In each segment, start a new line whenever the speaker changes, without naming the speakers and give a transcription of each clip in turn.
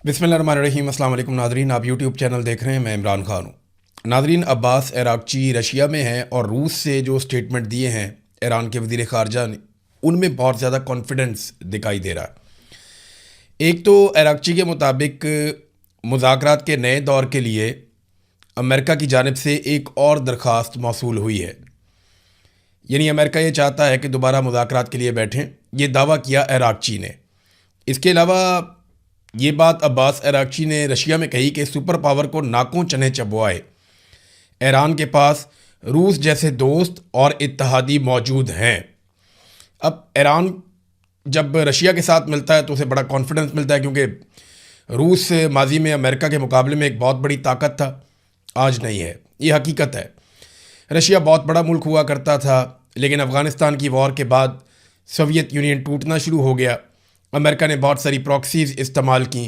बिस्मिल्लाहिर्रहमानिर्रहीम। अस्सलाम वालेकुम नाज़रीन, आप यूट्यूब चैनल देख रहे हैं। मैं इमरान खान हूँ। नाज़रीन, अब्बास अरागची रशिया में हैं और रूस से जो स्टेटमेंट दिए हैं ईरान के वज़ीर ख़ारजा ने, उनमें बहुत ज़्यादा कॉन्फिडेंस दिखाई दे रहा है। एक तो अरागची के मुताबिक मुज़ाकरात के नए दौर के लिए अमेरिका की जानिब से एक और दरख्वास्त मौसूल हुई है। यानी अमेरिका ये चाहता है कि दोबारा मुज़ाकरात के लिए बैठें, ये दावा किया अरागची ने। इसके अलावा ये बात अब्बास अरागची ने रशिया में कही कि सुपर पावर को नाकों चने चबवाए, ईरान के पास रूस जैसे दोस्त और इत्तहादी मौजूद हैं। अब ईरान जब रशिया के साथ मिलता है तो उसे बड़ा कॉन्फिडेंस मिलता है, क्योंकि रूस माजी में अमेरिका के मुकाबले में एक बहुत बड़ी ताकत था, आज नहीं है। ये हकीकत है। रशिया बहुत बड़ा मुल्क हुआ करता था, लेकिन अफ़गानिस्तान की वॉर के बाद सोवियत यूनियन टूटना शुरू हो गया। अमेरिका ने बहुत सारी प्रॉक्सीज़ इस्तेमाल की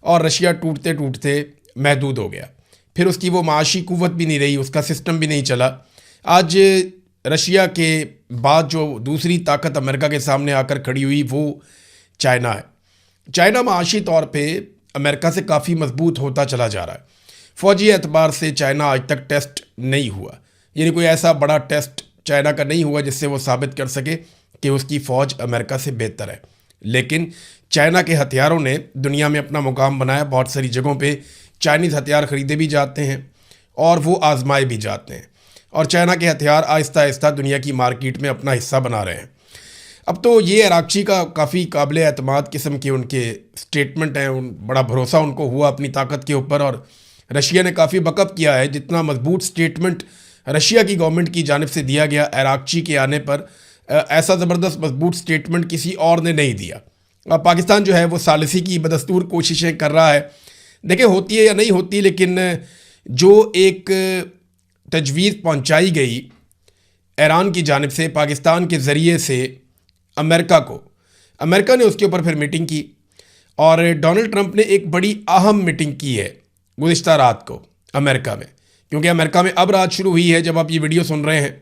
और रशिया टूटते टूटते महदूद हो गया। फिर उसकी वो माशी कुव्वत भी नहीं रही, उसका सिस्टम भी नहीं चला। आज रशिया के बाद जो दूसरी ताकत अमेरिका के सामने आकर खड़ी हुई वो चाइना है। चाइना माशी तौर पे अमेरिका से काफ़ी मजबूत होता चला जा रहा है। फ़ौजी एतबार से चाइना आज तक टेस्ट नहीं हुआ, यानी कोई ऐसा बड़ा टेस्ट चाइना का नहीं हुआ जिससे वो साबित कर सके कि उसकी फ़ौज अमेरिका से बेहतर है। लेकिन चाइना के हथियारों ने दुनिया में अपना मुकाम बनाया। बहुत सारी जगहों पे चाइनीज़ हथियार ख़रीदे भी जाते हैं और वो आजमाए भी जाते हैं, और चाइना के हथियार आहिस्ता आहिस्ता दुनिया की मार्केट में अपना हिस्सा बना रहे हैं। अब तो ये अरागची का काफ़ी काबिल एतमाद किस्म के उनके स्टेटमेंट हैं, बड़ा भरोसा उनको हुआ अपनी ताकत के ऊपर, और रशिया ने काफ़ी बकअप किया है। जितना मजबूत स्टेटमेंट रशिया की गवर्नमेंट की जानिब से दिया गया अरागची के आने पर, ऐसा ज़बरदस्त मजबूत स्टेटमेंट किसी और ने नहीं दिया। पाकिस्तान जो है वो सालिसी की बदस्तूर कोशिशें कर रहा है। देखिए, होती है या नहीं होती, लेकिन जो एक तजवीज़ पहुंचाई गई ईरान की जानिब से पाकिस्तान के ज़रिए से अमेरिका को, अमेरिका ने उसके ऊपर फिर मीटिंग की, और डोनाल्ड ट्रंप ने एक बड़ी अहम मीटिंग की है गुज़िश्ता रात को अमेरिका में। क्योंकि अमेरिका में अब रात शुरू हुई है जब आप ये वीडियो सुन रहे हैं,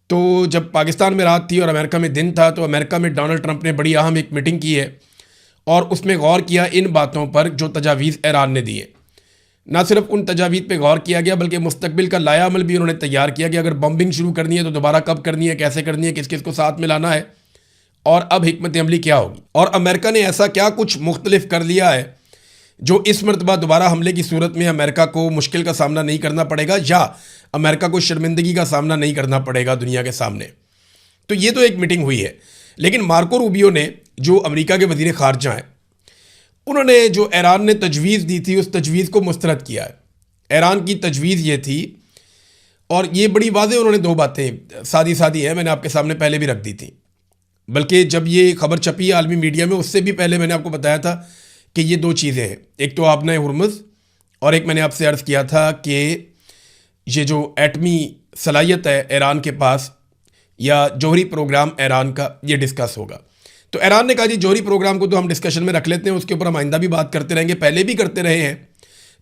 तो जब पाकिस्तान में रात थी और अमेरिका में दिन था, तो अमेरिका में डोनाल्ड ट्रंप ने बड़ी अहम एक मीटिंग की है और उसमें गौर किया इन बातों पर जो तजावीज़ ईरान ने दिए। ना सिर्फ उन तजावीज़ पे गौर किया गया, बल्कि मुस्तकबिल का लाया अमल भी उन्होंने तैयार किया कि अगर बम्बिंग शुरू करनी है तो दोबारा कब करनी है, कैसे करनी है, किस किस को साथ मिलाना है, और अब हिकमत अमली क्या होगी। और अमेरिका ने ऐसा क्या कुछ मुख्तलिफ कर लिया है जो इस मरतबा दोबारा हमले की सूरत में अमेरिका को मुश्किल का सामना नहीं करना पड़ेगा, या अमेरिका को शर्मिंदगी का सामना नहीं करना पड़ेगा दुनिया के सामने। तो ये तो एक मीटिंग हुई है। लेकिन मार्को रूबियो ने, जो अमेरिका के वज़ीर ख़ारजा हैं, उन्होंने जो ईरान ने तजवीज़ दी थी उस तजवीज़ को मुस्तरद किया है। ईरान की तजवीज़ ये थी, और ये बड़ी वाज़ेह उन्होंने दो बातें सादी सादी हैं, मैंने आपके सामने पहले भी रख दी थी। बल्कि जब ये खबर छपी आलमी मीडिया में, उससे भी पहले मैंने आपको बताया था कि ये दो चीज़ें हैं, एक तो आबना हुर्मुज़, और एक मैंने आपसे अर्ज़ किया था कि ये जो एटमी सलाहियत है ईरान के पास, या जौहरी प्रोग्राम ईरान का, ये डिस्कस होगा। तो ईरान ने कहा जी जौहरी प्रोग्राम को तो हम डिस्कशन में रख लेते हैं, उसके ऊपर हम आइंदा भी बात करते रहेंगे, पहले भी करते रहे हैं,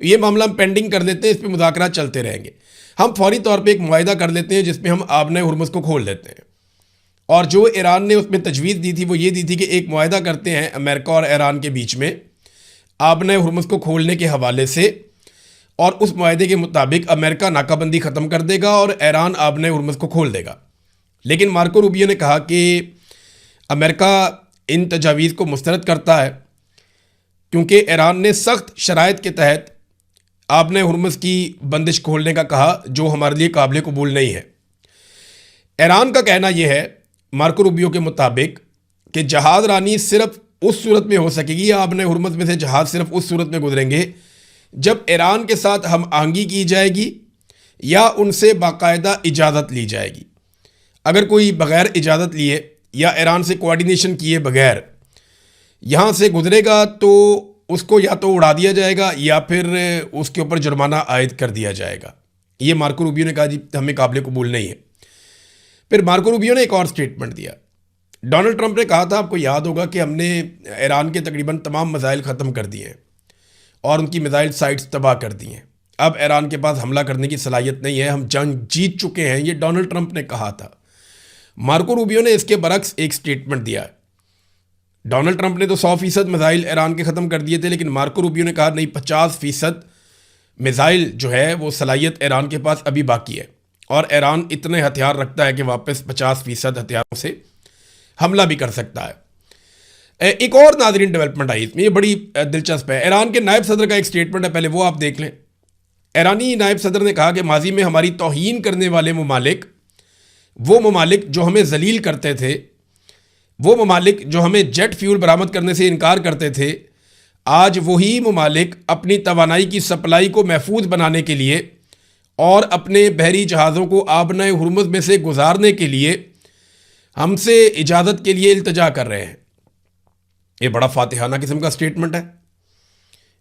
ये मामला हम पेंडिंग कर देते हैं, इस पर मुज़ाकरात चलते रहेंगे। हम फौरी तौर पर एक मुआहिदा कर लेते हैं जिसमें हम आबना हुर्मुज़ को खोल देते हैं। और जो ईरान ने उसमें तजवीज़ दी थी वो ये दी थी कि एक मुआहिदा करते हैं अमेरिका और ईरान के बीच में आबना हुर्मुज़ को खोलने के हवाले से, और उस मुआहदे के मुताबिक अमेरिका नाकाबंदी ख़त्म कर देगा और ईरान आबना हुर्मुज़ को खोल देगा। लेकिन मार्को रूबियो ने कहा कि अमेरिका इन तजावीज़ को मुस्तरद करता है, क्योंकि ईरान ने सख्त शराइत के तहत आबना हुर्मुज़ की बंदिश खोलने का कहा, जो हमारे लिए काबिल कबूल नहीं है। ईरान का कहना यह है मार्को रूबियो के मुताबिक कि जहाज़ रानी सिर्फ उस सूरत में हो सकेगी, या आबना हुर्मुज़ में से जहाज़ सिर्फ उस सूरत में गुजरेंगे जब ईरान के साथ हम आहंगी की जाएगी या उनसे बाकायदा इजाज़त ली जाएगी। अगर कोई बग़ैर इजाज़त लिए या ईरान से कोऑर्डिनेशन किए बगैर यहाँ से गुजरेगा तो उसको या तो उड़ा दिया जाएगा या फिर उसके ऊपर जुर्माना आयद कर दिया जाएगा। ये मार्को रूबियो ने कहा जी हमें काबिल कबूल नहीं है। फिर मार्को रूबियो ने एक और स्टेटमेंट दिया। डोनाल्ड ट्रंप ने कहा था, आपको याद होगा, कि हमने ईरान के तकरीबन तमाम मिसाइल ख़त्म कर दिए हैं और उनकी मिसाइल साइट्स तबाह कर दी हैं। अब ईरान के पास हमला करने की सलाहियत नहीं है, हम जंग जीत चुके हैं, ये डोनाल्ड ट्रंप ने कहा था। मार्को रूबियो ने इसके बरक्स एक स्टेटमेंट दिया है। डोनाल्ड ट्रंप ने तो 100% मिसाइल ईरान के ख़त्म कर दिए थे, लेकिन मार्को रूबियो ने कहा नहीं, 50% मिसाइल जो है वो सलाहियत ईरान के पास अभी बाकी है और ईरान इतने हथियार रखता है कि वापस 50% हथियारों से हमला भी कर सकता है। एक और नाज़रीन डेवलपमेंट आई इसमें, ये बड़ी दिलचस्प है। ईरान के नायब सदर का एक स्टेटमेंट है, पहले वो आप देख लें। ईरानी नायब सदर ने कहा कि माजी में हमारी तौहीन करने वाले ममालिक, वो ममालिक जो हमें जलील करते थे, वो ममालिक जो हमें जेट फ्यूल बरामद करने से इनकार करते थे, आज वही ममालिक अपनी तवानाई की सप्लाई को महफूज बनाने के लिए और अपने बहरी जहाज़ों को आबनाए हुर्मुज़ में से गुजारने के लिए हमसे इजाज़त के लिए इल्तजा कर रहे हैं। ये बड़ा फातिहाना किस्म का स्टेटमेंट है।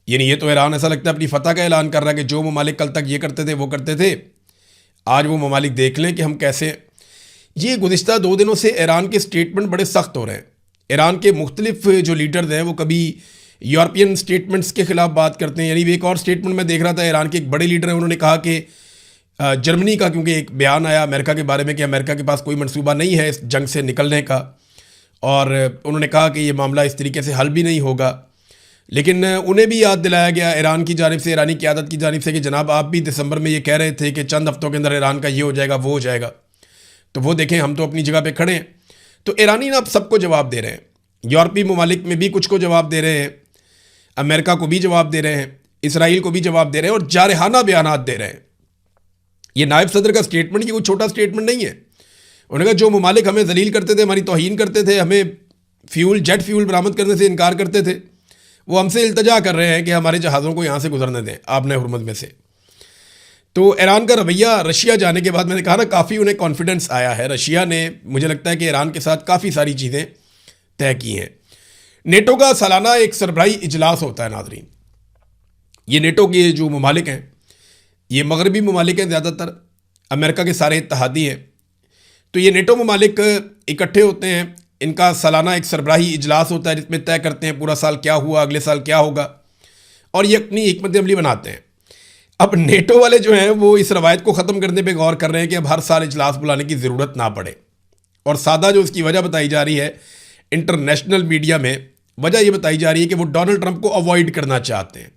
यानी ये तो ईरान ऐसा लगता है अपनी फतह का ऐलान कर रहा है कि जो ममालिक कल तक ये करते थे वो करते थे, आज वो ममालिक देख लें कि हम कैसे। ये गुज़िश्ता 2 दिनों से ईरान के स्टेटमेंट बड़े सख्त हो रहे हैं। ईरान के मुख्तलिफ जो लीडर्स हैं वो कभी यूरोपियन स्टेटमेंट्स के ख़िलाफ़ बात करते हैं। यानी एक और स्टेटमेंट मैं देख रहा था, ईरान के एक बड़े लीडर हैं, उन्होंने कहा कि जर्मनी का, क्योंकि एक बयान आया अमेरिका के बारे में कि अमेरिका के पास कोई मंसूबा नहीं है इस जंग से निकलने का, और उन्होंने कहा कि ये मामला इस तरीके से हल भी नहीं होगा। लेकिन उन्हें भी याद दिलाया गया ईरान की जानिब से, ईरानी क़यादत की जानिब से कि जनाब आप भी दिसंबर में ये कह रहे थे कि चंद हफ्तों के अंदर ईरान का ये हो जाएगा वो हो जाएगा, तो वो देखें हम तो अपनी जगह पे खड़े हैं। तो ईरानी ना अब सबको जवाब दे रहे हैं, यूरोपीय ममालिक में भी कुछ को जवाब दे रहे हैं, अमेरिका को भी जवाब दे रहे हैं, इसराइल को भी जवाब दे रहे हैं और जारहाना बयानात दे रहे हैं। ये नायब सदर का स्टेटमेंट ये कोई छोटा स्टेटमेंट नहीं है। उन्होंने कहा जो ममालिक हमें जलील करते थे, हमारी तौहीन करते थे, हमें जेट फ्यूल बरामद करने से इनकार करते थे, वो हमसे इल्तजा कर रहे हैं कि हमारे जहाज़ों को यहाँ से गुजरने दें आबने हुर्मुज़ में से। तो ईरान का रवैया रशिया जाने के बाद मैंने कहा ना काफ़ी उन्हें कॉन्फिडेंस आया है। रशिया ने, मुझे लगता है कि ईरान के साथ काफ़ी सारी चीज़ें तय की हैं। नेटो का सालाना एक सरबराही इजलास होता है नाज़रीन। ये नेटो के जो ममालिक हैं, ये मगरबी ममालिक हैं ज़्यादातर, अमेरिका के सारे इत्तहादी हैं। तो ये नेटो ममालिक इकट्ठे होते हैं, इनका सालाना एक सरबराही इजलास होता है जिसमें तय करते हैं पूरा साल क्या हुआ, अगले साल क्या होगा, और ये अपनी हिकमत अमली बनाते हैं। अब नेटो वाले जो हैं वो इस रवायत को ख़त्म करने पे गौर कर रहे हैं कि अब हर साल इजलास बुलाने की ज़रूरत ना पड़े। और सादा जो इसकी वजह बताई जा रही है इंटरनेशनल मीडिया में, वजह ये बताई जा रही है कि वो डोनाल्ड ट्रंप को अवॉइड करना चाहते हैं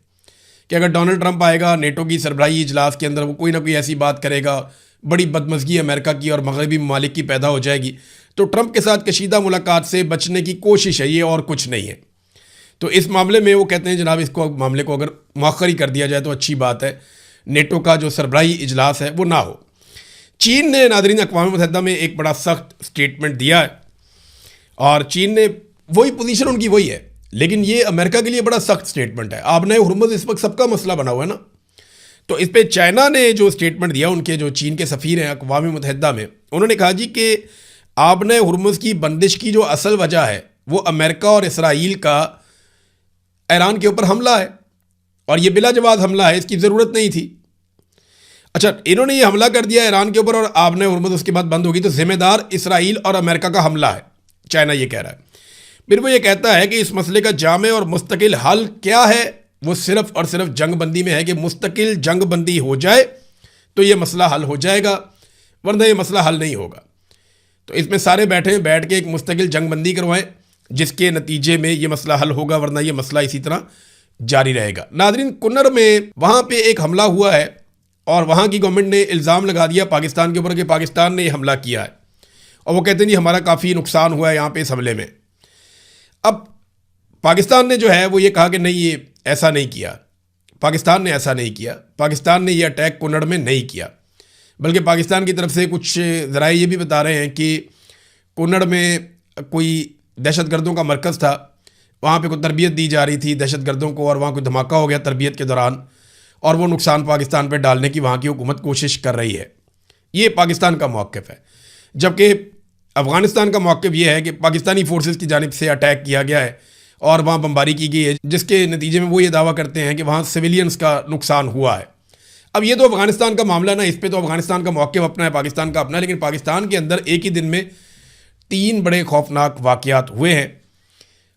कि अगर डोनाल्ड ट्रंप आएगा नेटो की सरबराही इजलास के अंदर, वो कोई ना कोई ऐसी बात करेगा, बड़ी बदमज़गी अमेरिका की और मगरबी ममालिक की पैदा हो जाएगी। तो ट्रंप के साथ कशीदा मुलाकात से बचने की कोशिश है ये, और कुछ नहीं है। तो इस मामले में वो कहते हैं जनाब इसको मामले को अगर मौखर ही कर दिया जाए तो अच्छी बात है, नेटो का जो सरबराही इजलास है वो ना हो। चीन ने नाज़रीन अक़वाम मुत्तहिदा में एक बड़ा सख्त स्टेटमेंट दिया है और चीन ने वही पोजीशन उनकी वही है, लेकिन ये अमेरिका के लिए बड़ा सख्त स्टेटमेंट है। आबने हुर्मुज़ इस वक्त सबका मसला बना हुआ है ना, तो इस पर चाइना ने जो स्टेटमेंट दिया, उनके जो चीन के सफ़ीर हैं अक़वाम मुत्तहिदा में, उन्होंने कहा जी कि आबने हुर्मुज़ की बंदिश की जो असल वजह है वो अमेरिका और इसराइल का ईरान के ऊपर हमला है, और ये बिला जवाब हमला है, इसकी ज़रूरत नहीं थी। अच्छा, इन्होंने ये हमला कर दिया ईरान के ऊपर और आबने हुर्मुज़ उसके बाद बंद होगी, तो जिम्मेदार इसराइल और अमेरिका का हमला है, चाइना ये कह रहा है। फिर वो ये कहता है कि इस मसले का जामे और मुस्तकिल हल क्या है, वो सिर्फ़ और सिर्फ जंगबंदी में है कि मुस्तकिल जंगबंदी हो जाए तो ये मसला हल हो जाएगा, वरना ये मसला हल नहीं होगा। तो इसमें सारे बैठ के एक मुस्तकिल जंगबंदी करवाएं जिसके नतीजे में ये मसला हल होगा, वरना ये मसला इसी तरह जारी रहेगा। नाज़रीन, कुन्नर में वहाँ पे एक हमला हुआ है और वहाँ की गवर्नमेंट ने इल्ज़ाम लगा दिया पाकिस्तान के ऊपर कि पाकिस्तान ने हमला किया है, और वो कहते हैं जी हमारा काफ़ी नुकसान हुआ है यहाँ पे इस हमले में। अब पाकिस्तान ने जो है वो ये कहा कि नहीं, ये ऐसा नहीं किया, पाकिस्तान ने ऐसा नहीं किया, पाकिस्तान ने ये अटैक कुन्नड़ में नहीं किया, बल्कि पाकिस्तान की तरफ से कुछ ज़राए ये भी बता रहे हैं कि कुन्नड़ में कोई दहशतगर्दों का मरकज़ था, वहाँ पे कोई तरबियत दी जा रही थी दहशतगर्दों को, और वहाँ कोई धमाका हो गया तरबियत के दौरान, और वो नुकसान पाकिस्तान पे डालने की वहाँ की हुकूमत कोशिश कर रही है। ये पाकिस्तान का मौक़िफ़ है। जबकि अफ़गानिस्तान का मौक़िफ़ ये है कि पाकिस्तानी फ़ोर्सेस की जानिब से अटैक किया गया है और वहाँ बमबारी की गई है, जिसके नतीजे में वो ये दावा करते हैं कि वहाँ सिविलियंस का नुकसान हुआ है। अब ये तो अफ़गानिस्तान का मामला ना, इस पर तो अफ़गानिस्तान का मौक़िफ़ अपना है, पाकिस्तान का अपना है, लेकिन पाकिस्तान के अंदर एक ही दिन में 3 बड़े खौफनाक वाक़यात हुए हैं।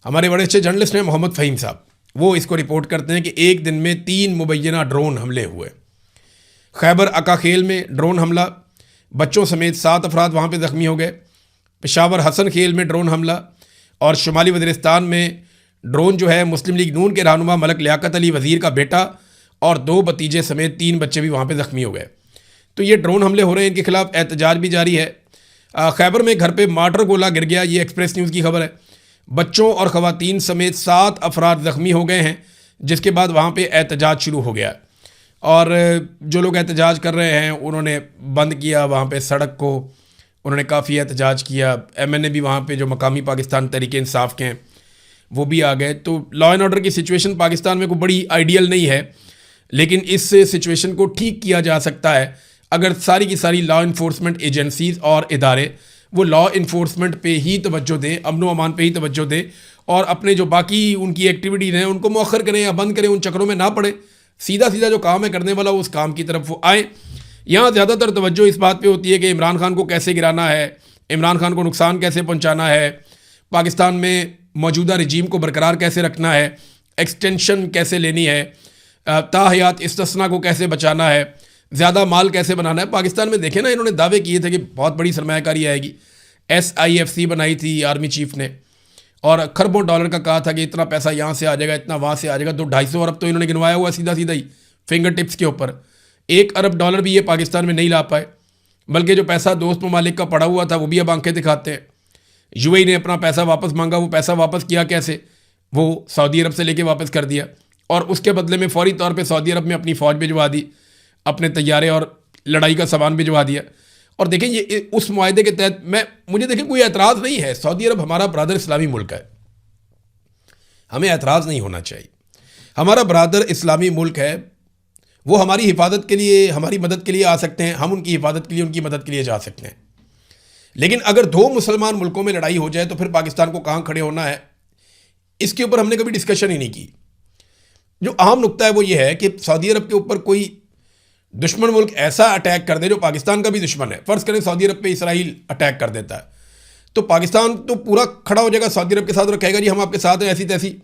हमारे बड़े अच्छे जर्नलिस्ट हैं मोहम्मद फ़हीम साहब, वो इसको रिपोर्ट करते हैं कि एक दिन में 3 मुबैना ड्रोन हमले हुए। खैबर अकाखेल में ड्रोन हमला, बच्चों समेत 7 अफराद वहाँ पे ज़ख्मी हो गए। पेशावर हसन खेल में ड्रोन हमला, और शुमाली वज़ीरिस्तान में ड्रोन जो है मुस्लिम लीग नून के रहनुमा मलक लियाकत अली वज़ीर का बेटा और 2 भतीजे समेत 3 बच्चे भी वहाँ पे ज़ख्मी हो गए। तो ये ड्रोन हमले हो रहे हैं, इनके खिलाफ एहतजाज भी जारी है। खैबर में घर पे मार्टर गोला गिर गया, ये एक्सप्रेस न्यूज़ की खबर है। बच्चों और ख़वातीन समेत 7 अफराद ज़ख्मी हो गए हैं, जिसके बाद वहाँ पे एहतजाज शुरू हो गया। और जो लोग एहतजाज कर रहे हैं उन्होंने बंद किया वहाँ पे सड़क को, उन्होंने काफ़ी एहतजाज किया। MNA भी वहाँ पे जो मकामी पाकिस्तान तहरीक इंसाफ के हैं वो भी आ गए। तो लॉ एंड ऑर्डर की सिचुएशन पाकिस्तान में कोई बड़ी आइडियल नहीं है, लेकिन इस सिचुएशन को ठीक किया जा सकता है अगर सारी की सारी लॉ इन्फोर्समेंट एजेंसीज़ और इदारे वो लॉ इन्फोर्समेंट पे ही तवज्जो दें, अमन व अमान पे ही तवज्जो दें, और अपने जो बाकी उनकी एक्टिविटीज़ हैं उनको मौखर करें या बंद करें, उन चक्रों में ना पड़े। सीधा सीधा जो काम है करने वाला उस काम की तरफ वो आए। यहाँ ज़्यादातर तवज्जो इस बात पे होती है कि इमरान खान को कैसे गिराना है, इमरान खान को नुकसान कैसे पहुँचाना है, पाकिस्तान में मौजूदा रजीम को बरकरार कैसे रखना है, एक्सटेंशन कैसे लेनी है, ताहयात इस्तिस्ना को कैसे बचाना है, ज़्यादा माल कैसे बनाना है। पाकिस्तान में देखें ना, इन्होंने दावे किए थे कि बहुत बड़ी सरमायाकारी आएगी। SIFC बनाई थी आर्मी चीफ ने और खरबों डॉलर का कहा था कि इतना पैसा यहाँ से आ जाएगा, इतना वहाँ से आ जाएगा। तो 250 अरब तो इन्होंने गिनवाया हुआ सीधा सीधा ही फिंगर टिप्स के ऊपर। 1 अरब डॉलर भी ये पाकिस्तान में नहीं ला पाए, बल्कि जो पैसा दोस्त ममालिक का पड़ा हुआ था वो भी अब आंखें दिखाते हैं। UAE ने अपना पैसा वापस मांगा, वो पैसा वापस किया कैसे, वो सऊदी अरब से लेके वापस कर दिया, और उसके बदले में फौरी तौर पे सऊदी अरब में अपनी फ़ौज भिजवा दी, अपने तैयारे और लड़ाई का सामान भिजवा दिया। और देखें ये उस मुआहदे के तहत मुझे देखें कोई एतराज़ नहीं है। सऊदी अरब हमारा ब्रादर इस्लामी मुल्क है, हमें एतराज़ नहीं होना चाहिए। हमारा ब्रादर इस्लामी मुल्क है, वो हमारी हिफाजत के लिए, हमारी मदद के लिए आ सकते हैं, हम उनकी हिफाजत के लिए, उनकी मदद के लिए जा सकते हैं। लेकिन अगर 2 मुसलमान मुल्कों में लड़ाई हो जाए तो फिर पाकिस्तान को कहाँ खड़े होना है, इसके ऊपर हमने कभी डिस्कशन ही नहीं की। जो अहम नुक्ता है वो ये है कि सऊदी अरब के ऊपर कोई दुश्मन मुल्क ऐसा अटैक कर दे जो पाकिस्तान का भी दुश्मन है। फ़र्ज़ करें सऊदी अरब पे इसराइल अटैक कर देता है, तो पाकिस्तान तो पूरा खड़ा हो जाएगा सऊदी अरब के साथ और कहेगा जी हम आपके साथ हैं, ऐसी तैसी,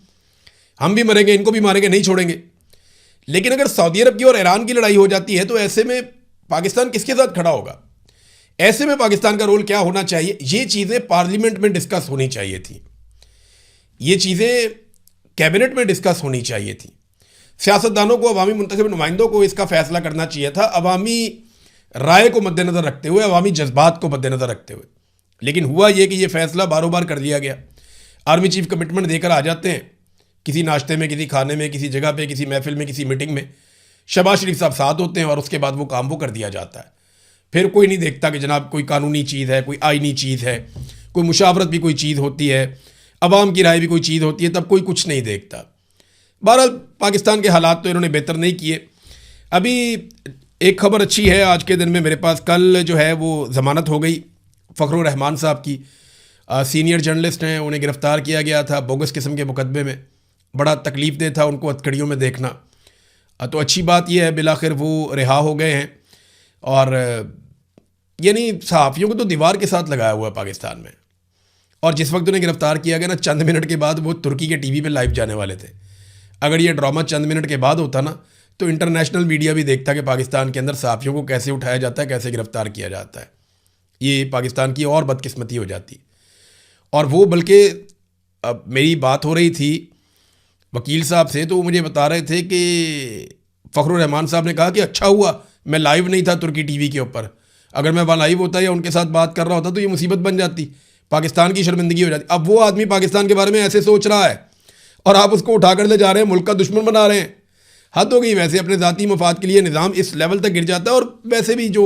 हम भी मरेंगे, इनको भी मारेंगे, नहीं छोड़ेंगे। लेकिन अगर सऊदी अरब की और ईरान की लड़ाई हो जाती है तो ऐसे में पाकिस्तान किसके साथ खड़ा होगा? ऐसे में पाकिस्तान का रोल क्या होना चाहिए? ये चीज़ें पार्लियामेंट में डिस्कस होनी चाहिए थी, ये चीज़ें कैबिनेट में डिस्कस होनी चाहिए थी। सियासतदानों को, अवामी मुंतखब नुमाइंदों को इसका फैसला करना चाहिए था, अवामी राय को मद्देनज़र रखते हुए, अवामी जज्बात को मद्देनज़र रखते हुए। लेकिन हुआ ये कि ये फ़ैसला बारों बार कर लिया गया। आर्मी चीफ कमिटमेंट देकर आ जाते हैं किसी नाश्ते में, किसी खाने में, किसी जगह पे, किसी महफिल में, किसी मीटिंग में, शहबाज शरीफ साहब साथ होते हैं और उसके बाद वो काम वो कर दिया जाता है। फिर कोई नहीं देखता कि जनाब कोई कानूनी चीज़ है, कोई आइनी चीज़ है, कोई मुशावरत भी कोई चीज़ होती है, अवाम की राय भी कोई चीज़ होती है, तब कोई कुछ नहीं देखता। बहरहाल पाकिस्तान के हालात तो इन्होंने बेहतर नहीं किए। अभी एक खबर अच्छी है आज के दिन में मेरे पास, कल जो है वो ज़मानत हो गई फ़खरुर रहमान साहब की। सीनियर जर्नलिस्ट हैं, उन्हें गिरफ़्तार किया गया था बोगस किस्म के मुकदमे में। बड़ा तकलीफ़ दे था उनको हथकड़ियों में देखना। तो अच्छी बात यह है बिलाखिर वो रिहा हो गए हैं। और यानी सहाफ़ियों को तो दीवार के साथ लगाया हुआ है पाकिस्तान में। और जिस वक्त उन्हें गिरफ़्तार किया गया ना, चंद मिनट के बाद वो तुर्की के TV पे लाइव जाने वाले थे। अगर ये ड्रामा चंद मिनट के बाद होता ना तो इंटरनेशनल मीडिया भी देखता कि पाकिस्तान के अंदर सहाफ़ियों को कैसे उठाया जाता है, कैसे गिरफ़्तार किया जाता है। ये पाकिस्तान की और बदकिस्मती हो जाती। और वो बल्कि अब मेरी बात हो रही थी वकील साहब से, तो वो मुझे बता रहे थे कि फ़खरुर रहमान साहब ने कहा कि अच्छा हुआ मैं लाइव नहीं था तुर्की TV के ऊपर, अगर मैं वहाँ लाइव होता या उनके साथ बात कर रहा होता तो ये मुसीबत बन जाती, पाकिस्तान की शर्मिंदगी हो जाती। अब वो आदमी पाकिस्तान के बारे में ऐसे सोच रहा है और आप उसको उठाकर ले जा रहे हैं, मुल्क का दुश्मन बना रहे हैं। हद हो गई। वैसे अपने ज़ाती मफाद के लिए निज़ाम इस लेवल तक गिर जाता है। और वैसे भी जो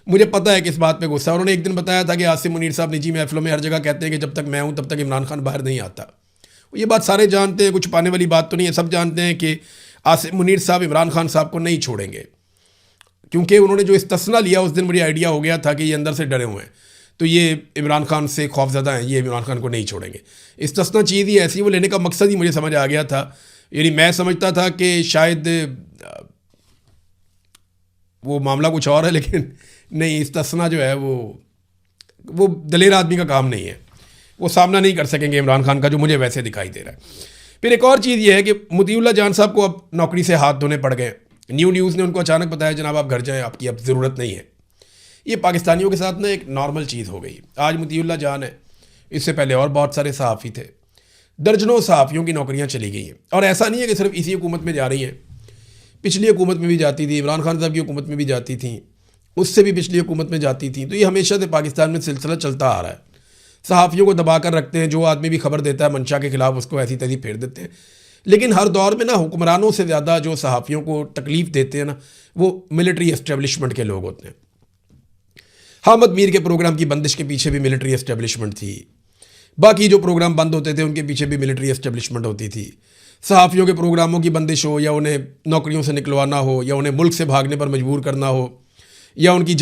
मुझे पता है कि इस बात पे गुस्सा, उन्होंने एक दिन बताया था कि आसिम मुनीर साहब निजी महफिलों में हर जगह कहते हैं कि जब तक मैं हूँ तब तक इमरान खान बाहर नहीं आता। ये बात सारे जानते हैं, कुछ छुपाने वाली बात तो नहीं है। सब जानते हैं कि आसिम मुनीर साहब इमरान खान साहब को नहीं छोड़ेंगे, क्योंकि उन्होंने जो इस्तिस्ना लिया उस दिन मुझे आइडिया हो गया था कि ये अंदर से डरे हुए हैं, तो ये इमरान खान से खौफज़दा हैं, ये इमरान खान को नहीं छोड़ेंगे। इस्तिस्ना चीज़ ही ऐसी, वो लेने का मकसद ही मुझे समझ आ गया था। यानी मैं समझता था कि शायद वो मामला कुछ और है, लेकिन नहीं, इस्तिस्ना जो है वो दलेर आदमी का काम नहीं है, वो सामना नहीं कर सकेंगे इमरान खान का, जो मुझे वैसे दिखाई दे रहा है। फिर एक और चीज़ ये है कि मोतीउल्लाह जान साहब को अब नौकरी से हाथ धोने पड़ गए। न्यूज़ ने उनको अचानक बताया जनाब आप घर जाएं, आपकी अब ज़रूरत नहीं है। ये पाकिस्तानियों के साथ ना एक नॉर्मल चीज़ हो गई। आज मोतीउल्लाह जान है, इससे पहले और बहुत सारे सहाफ़ी थे। दर्जनों सहाफ़ियों की नौकरियां चली गई हैं, और ऐसा नहीं है कि सिर्फ इसी हुकूमत में जा रही हैं। पिछली हुकूमत में भी जाती थी, इमरान खान साहब की हुकूमत में भी जाती थी, उससे भी पिछली हुकूमत में जाती थी। तो ये हमेशा से पाकिस्तान में सिलसिला चलता आ रहा है। सहाफ़ियों को दबा कर रखते हैं, जो आदमी भी खबर देता है मंशा के ख़िलाफ़ उसको ऐसी तैसी फेर देते हैं। लेकिन हर दौर में ना हुक्मरानों से ज़्यादा जो सहाफ़ियों को तकलीफ़ देते हैं ना, वो मिलिट्री एस्टेब्लिशमेंट के लोग होते हैं। हामिद मीर के प्रोग्राम की बंदिश के पीछे भी मिलिट्री एस्टेब्लिशमेंट थी। बाकी जो प्रोग्राम बंद होते थे उनके पीछे भी मिलिट्री एस्टेब्लिशमेंट होती थी। सहाफ़ियों के प्रोग्रामों की बंदिश हो, या उन्हें नौकरियों से निकलवाना हो, या उन्हें मुल्क से भागने पर मजबूर करना हो, या उनकी